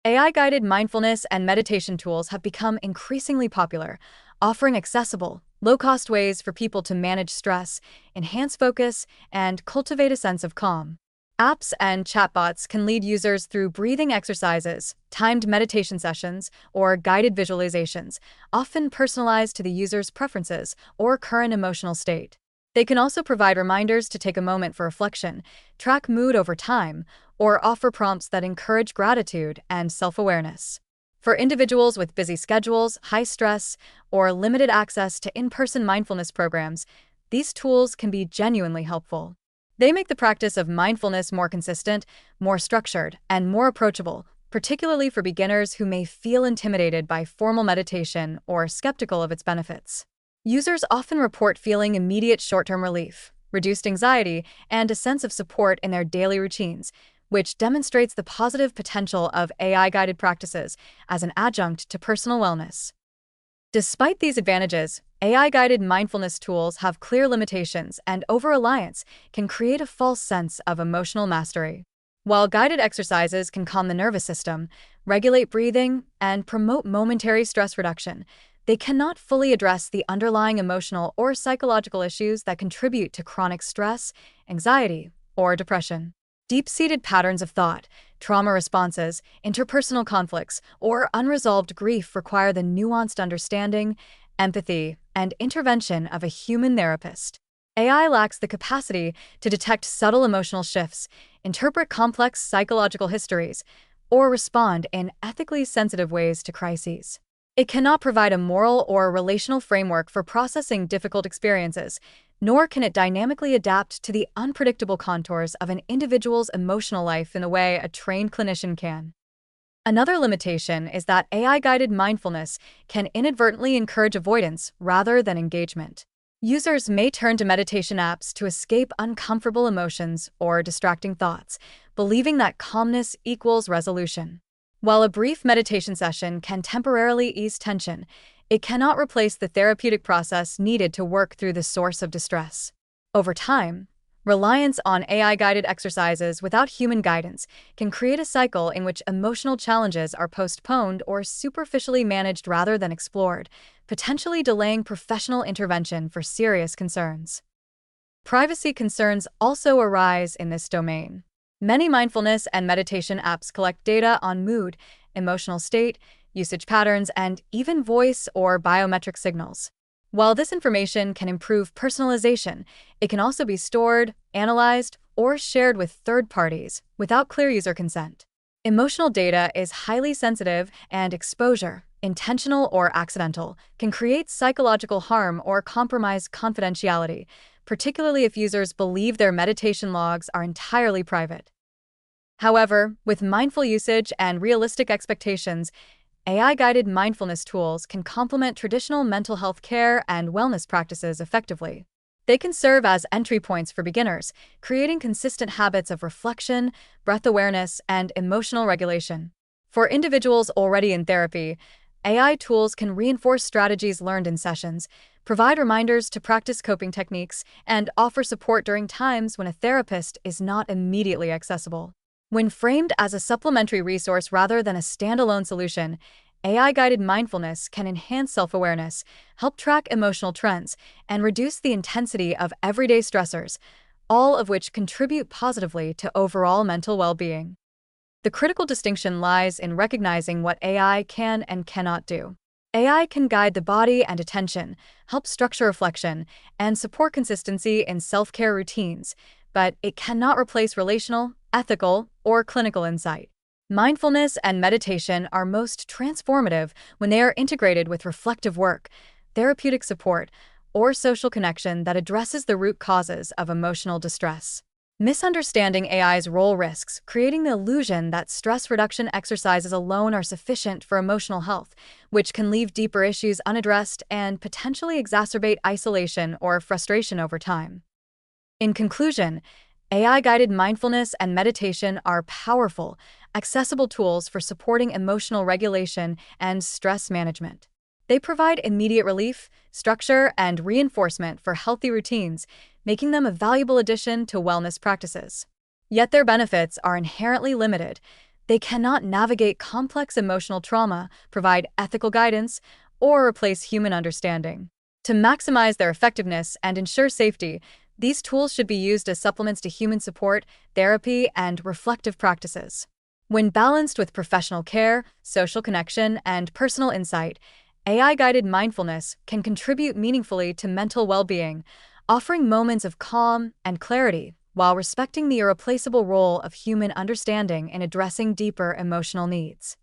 AI-guided mindfulness and meditation tools have become increasingly popular, offering accessible, low-cost ways for people to manage stress, enhance focus, and cultivate a sense of calm. Apps and chatbots can lead users through breathing exercises, timed meditation sessions, or guided visualizations, often personalized to the user's preferences or current emotional state. They can also provide reminders to take a moment for reflection, track mood over time, or offer prompts that encourage gratitude and self-awareness. For individuals with busy schedules, high stress, or limited access to in-person mindfulness programs, these tools can be genuinely helpful. They make the practice of mindfulness more consistent, more structured, and more approachable, particularly for beginners who may feel intimidated by formal meditation or skeptical of its benefits. Users often report feeling immediate short-term relief, reduced anxiety, and a sense of support in their daily routines, which demonstrates the positive potential of AI-guided practices as an adjunct to personal wellness. Despite these advantages, AI-guided mindfulness tools have clear limitations, and over-reliance can create a false sense of emotional mastery. While guided exercises can calm the nervous system, regulate breathing, and promote momentary stress reduction, they cannot fully address the underlying emotional or psychological issues that contribute to chronic stress, anxiety, or depression. Deep-seated patterns of thought, trauma responses, interpersonal conflicts, or unresolved grief require the nuanced understanding, empathy, and intervention of a human therapist. AI lacks the capacity to detect subtle emotional shifts, interpret complex psychological histories, or respond in ethically sensitive ways to crises. It cannot provide a moral or relational framework for processing difficult experiences, nor can it dynamically adapt to the unpredictable contours of an individual's emotional life in the way a trained clinician can. Another limitation is that AI-guided mindfulness can inadvertently encourage avoidance rather than engagement. Users may turn to meditation apps to escape uncomfortable emotions or distracting thoughts, believing that calmness equals resolution. While a brief meditation session can temporarily ease tension, it cannot replace the therapeutic process needed to work through the source of distress. Over time, reliance on AI-guided exercises without human guidance can create a cycle in which emotional challenges are postponed or superficially managed rather than explored, potentially delaying professional intervention for serious concerns. Privacy concerns also arise in this domain. Many mindfulness and meditation apps collect data on mood, emotional state, usage patterns, and even voice or biometric signals. While this information can improve personalization, it can also be stored, analyzed, or shared with third parties without clear user consent. Emotional data is highly sensitive, and exposure, intentional or accidental, can create psychological harm or compromise confidentiality, particularly if users believe their meditation logs are entirely private. However, with mindful usage and realistic expectations, AI-guided mindfulness tools can complement traditional mental health care and wellness practices effectively. They can serve as entry points for beginners, creating consistent habits of reflection, breath awareness, and emotional regulation. For individuals already in therapy, AI tools can reinforce strategies learned in sessions, provide reminders to practice coping techniques, and offer support during times when a therapist is not immediately accessible. When framed as a supplementary resource rather than a standalone solution, AI-guided mindfulness can enhance self-awareness, help track emotional trends, and reduce the intensity of everyday stressors, all of which contribute positively to overall mental well-being. The critical distinction lies in recognizing what AI can and cannot do. AI can guide the body and attention, help structure reflection, and support consistency in self-care routines, but it cannot replace relational, ethical, or clinical insight. Mindfulness and meditation are most transformative when they are integrated with reflective work, therapeutic support, or social connection that addresses the root causes of emotional distress. Misunderstanding AI's role risks creating the illusion that stress reduction exercises alone are sufficient for emotional health, which can leave deeper issues unaddressed and potentially exacerbate isolation or frustration over time. In conclusion, AI-guided mindfulness and meditation are powerful, accessible tools for supporting emotional regulation and stress management. They provide immediate relief, structure, and reinforcement for healthy routines, making them a valuable addition to wellness practices. Yet their benefits are inherently limited. They cannot navigate complex emotional trauma, provide ethical guidance, or replace human understanding. To maximize their effectiveness and ensure safety, these tools should be used as supplements to human support, therapy, and reflective practices. When balanced with professional care, social connection, and personal insight, AI-guided mindfulness can contribute meaningfully to mental well-being, offering moments of calm and clarity while respecting the irreplaceable role of human understanding in addressing deeper emotional needs.